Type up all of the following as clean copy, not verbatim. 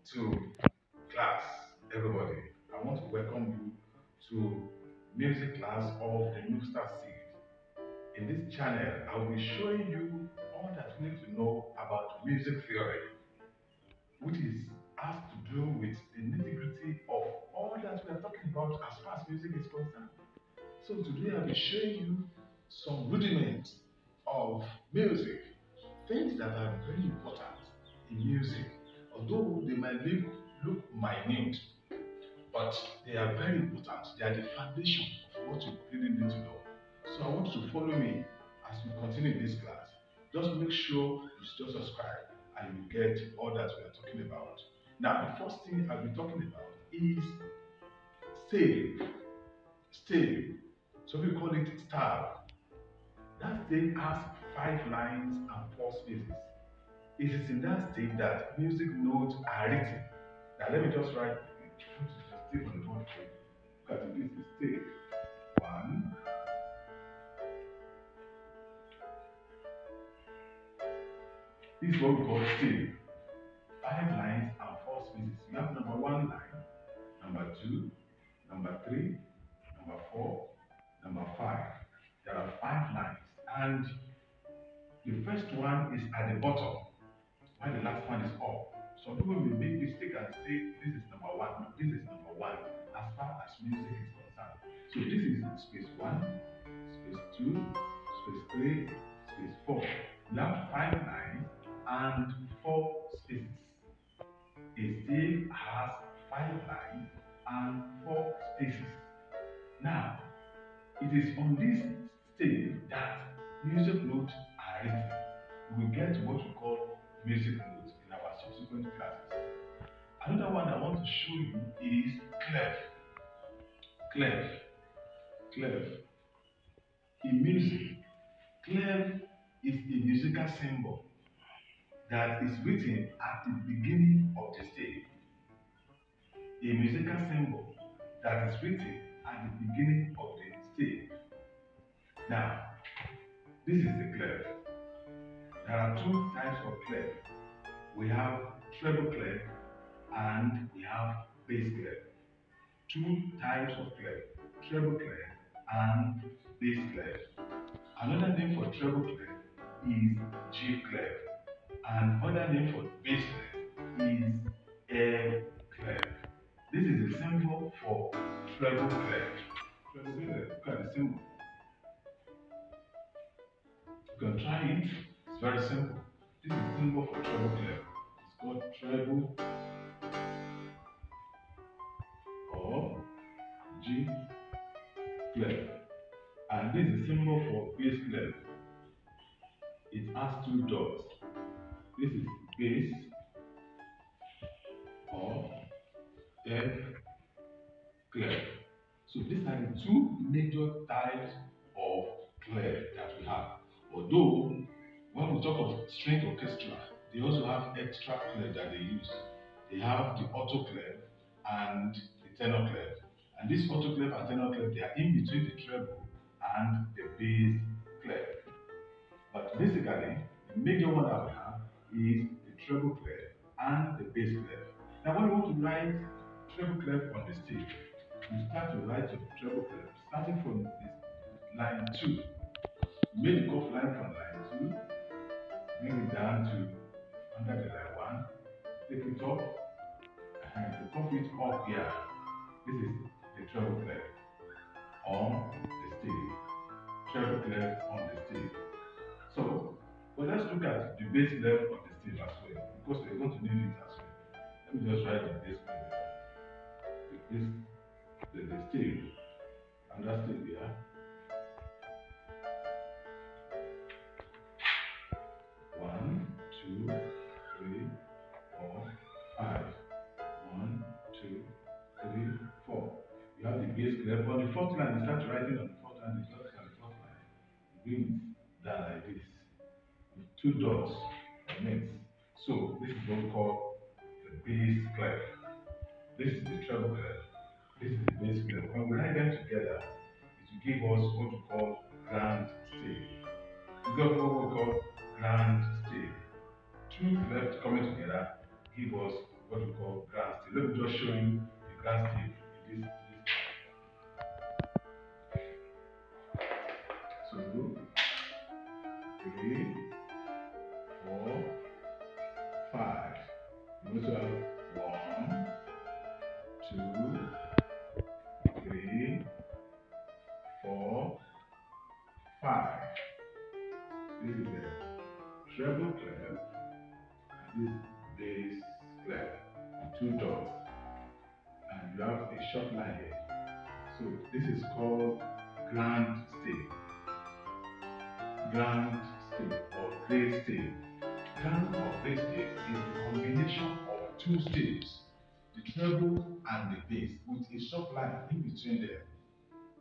to class, everybody. I want to welcome you to music class of the New Star Seed. In this channel, I will be showing you all that you need to know about music theory, which is has to do with the nitty-gritty of all that we are talking about as far as music is concerned. So today I'll be showing you some rudiments of music, things that are very important in music. Although they might look minute, but they are very important. They are the foundation of what you really need to know. So I want you to follow me as we continue this class. Just make sure you still subscribe and you get all that we are talking about. Now, the first thing I'll be talking about is stave. Stave. So we call it stave. That stave has 5 lines and 4 spaces. It is in that state that music notes are written. Now let me just write the stave on the board for you. Look at it, this is stave. One. This is what we call stave. 5 lines and 4 spaces. You have number one line, number two, number three, number four, number five. There are 5 lines. And the first one is at the bottom, while the last one is up. Some people may make mistake and say this is number one. No, this is number one as far as music is concerned. So this is space one, space two, space three, space four. You have 5 lines and 4 spaces. A stave has 5 lines and 4 spaces. Now, it is on this stave that music notes are written. We will get what we call music notes in our subsequent classes. Another one I want to show you is clef. Clef. Clef. In music, clef is a musical symbol that is written at the beginning of the stave. A musical symbol that is written at the beginning of the stave. Now, this is the clef. There are 2 types of clef. We have treble clef and we have bass clef. 2 types of clef, treble clef and bass clef. Another name for treble clef is G clef, and another name for bass clef is F clef. This is a symbol for treble clef. Treble clef, look at the symbol. You can try it, it's very simple. This is a symbol for treble clef. It's called treble or G clef. And this is a symbol for bass clef. It has 2 dots. This is bass or F clef. So these are the 2 major types of clef that we have. Although when we talk of string orchestra, they also have extra clef that they use. They have the alto clef and the tenor clef. And this alto clef and tenor clef, they are in between the treble and the bass clef. But basically, the major one that we have is the treble clef and the bass clef. Now, when you want to write treble clef on the stage, you start to write your treble clef starting from this line 2. Make the cuff line from line 2, bring it down to under the line 1, take it up, and to top it up here. This is the treble clef on the stage. Treble clef on the stage. So, but let's look at the bass clef on the stage as well, because we're going to need it as well. Let me just write the bass clef. The stave, and that stave here. One, two, three, four, five. 1, 2, 3, 4. You have the bass clef. On the fourth line, you start writing on the fourth line, you start on the fourth line. You bring it down like this. With 2 dots on it. So this is what we call the bass clef. This is the treble clef. This is the bass clef. When we write them together, it will give us what we call grandstave. We got what we call grandstave. 2 clefs coming together give us what we call grandstave. Let me just show you the grandstave in this. So 3, 4, 5. You also have 1, 2, 3, 4, 5. This is the treble clef and this bass clef with 2 dots, and you have a short line here. So this is called grandstave. Grandstave or great stave. Grand or great stave is the combination of 2 staves, the treble and the bass, with a short line in between them.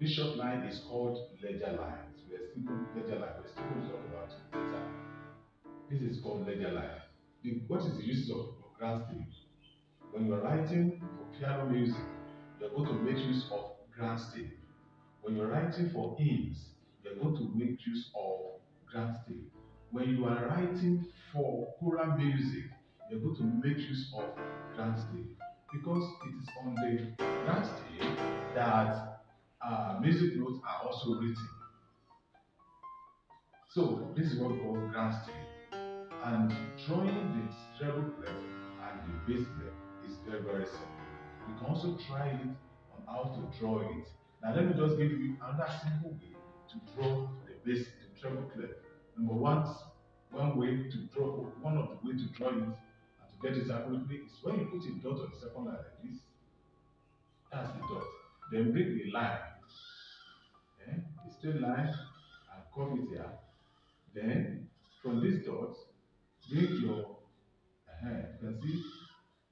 This short line is called ledger line. So we're still ledger line. We're still going to talk about it later. This is called ledger line. What is the uses of grandstave? When you're writing for piano music, you're going to make use of grandstave. When you're writing for hymns, you're going to make use of grandstave. When you are writing for choral music, you're going to make use of grandstave, because it is on the grandstave that music notes are also written. So this is what we call grandstave. And drawing the treble clef and the bass clef is very, very simple. You can also try it on how to draw it. Now let me just give you another simple way to draw the bass, the treble clef. Number one way to draw, one of the way to draw it and to get it accurately is when you put a dot on the second line like this. That's the dot. Then bring the line, a straight line, and curve it here. Then from this dot, bring your you can see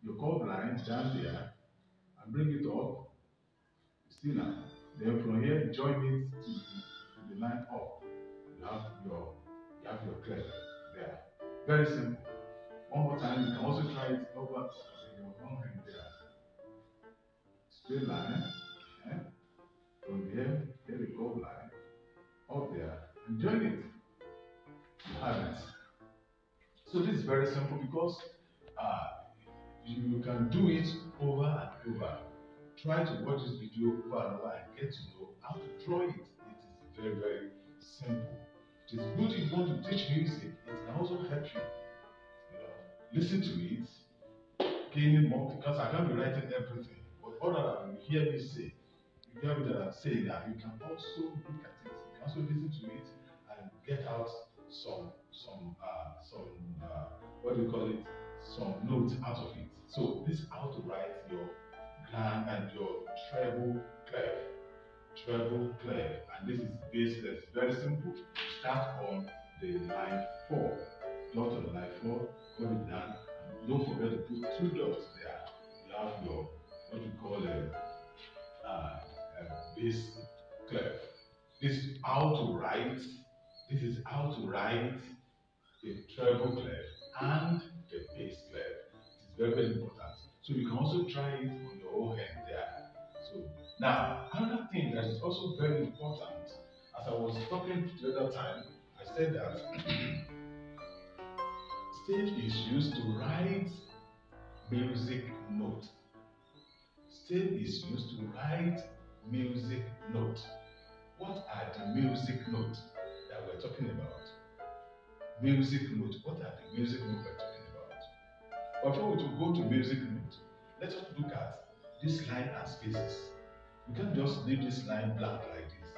your curved line down there and bring it up. See now. Then from here, join it to the line up. You have your clef there. Very simple. One more time, you can also try it over your own hand there. Straight line. From here, get the curved line up there and join it. You have it. So this is very simple because you can do it over and over. Try to watch this video over and over and get to know how to draw it. It is very, very simple. It is good if you want to teach music. It can also help you. Listen to it, gaining more, because I can't be writing everything. But all that you hear me say, you hear me that I'm saying that, you can also look at it. You can also listen to it and get out some what do you call it? Some notes out of it. So this is how to write your grand and your treble clef, and this is bass clef. Very simple. Start on the line 4, dot on the line 4, cut it down, and don't forget to put 2 dots there. You have your what you call a bass clef. This is how to write. This is how to write the treble clef and the bass clef. It is very, very important. So you can also try it on your own hand there. So now, another thing that is also very important, as I was talking the other time, I said that stave is used to write music note. Stave is used to write music note. What are the music notes that we're talking about? Music note. What are the music notes we're talking about? But before we go to music note, let us look at this line and spaces. We can't just leave this line blank like this.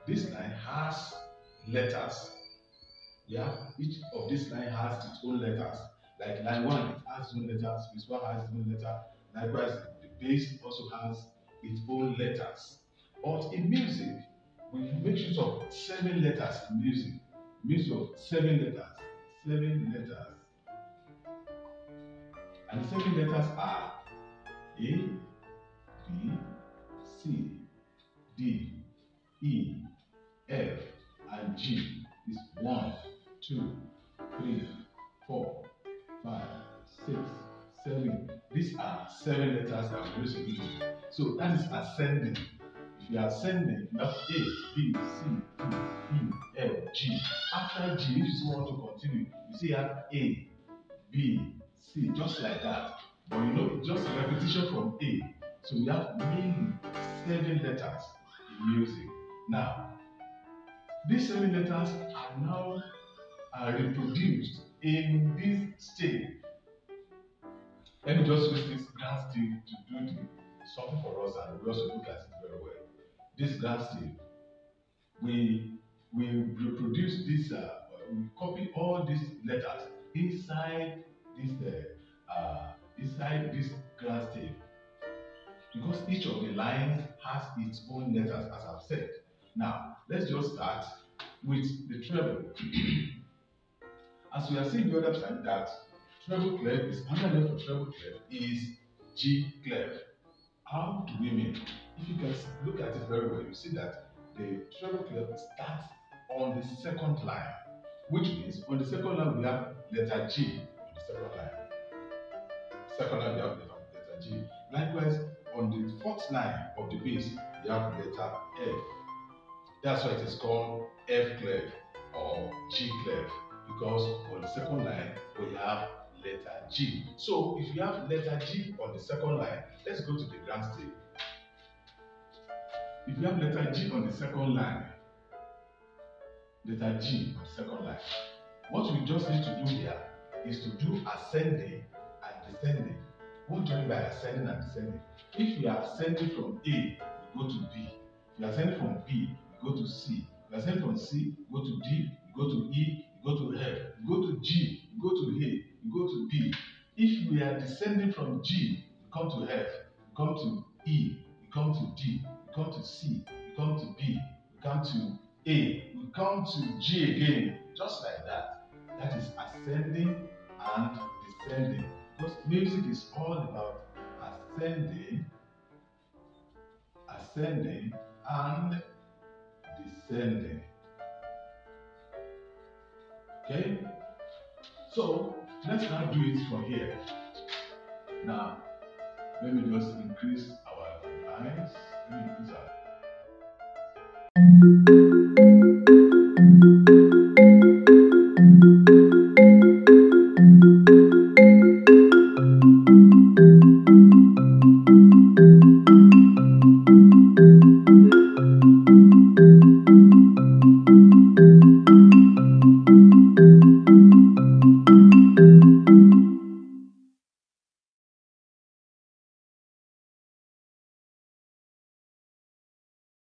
This line has letters. Each of this line has its own letters. Like line 1, it has its own letters. This one has its own letter. Likewise, the bass also has its own letters. But in music, we make use of 7 letters in music. Use of 7 letters. 7 letters. And the 7 letters are A, B, C, D, E, F, and G. Is 1, 2, 3, 4, 5, 6, 7. These are 7 letters that we use in music. So that is ascending. If you are ascending, you have A, B, C, D, E, F, G. After G, if you still want to continue, you see you have A, B, C, just like that. But you know, just repetition from A. So we have mainly 7 letters in music. Now, these 7 letters are now reproduced in this stave. Let me just use this grandstave to do something for us, and we also look at it very well. This grandstave, we reproduce this, we copy all these letters inside this grandstave, because each of the lines has its own letters, as I've said. Now, let's just start with the treble. As we are seeing the other side, that treble clef is another name for treble clef is G clef. How do we mean? If you can look at it very well, you see that the treble clef starts on the second line, which means on the second line we have letter G on the second line. Second line we have letter G. Likewise, on the fourth line of the bass we have letter F. That's why it is called F clef or G clef, because on the second line we have letter G. So if you have letter G on the second line, let's go to the grandstave. If you have letter G on the second line, letter G on the second line, what we just need to do here is to do ascending and descending. What do you mean by ascending and descending? If you are ascending from A, you go to B. If you are ascending from B, you go to C. If you are ascending from C, you go to D, you go to E, you go to F, you go to G, you go to A, you go to B. If we are descending from G, you come to F, you come to E, you come to D, you come to C, you come to B, you come to A, you come to G again, just like that. That is ascending and descending. Because music is all about ascending and descending. Okay? So let's now do it from here. Now, let me just increase our lines. Let me increase our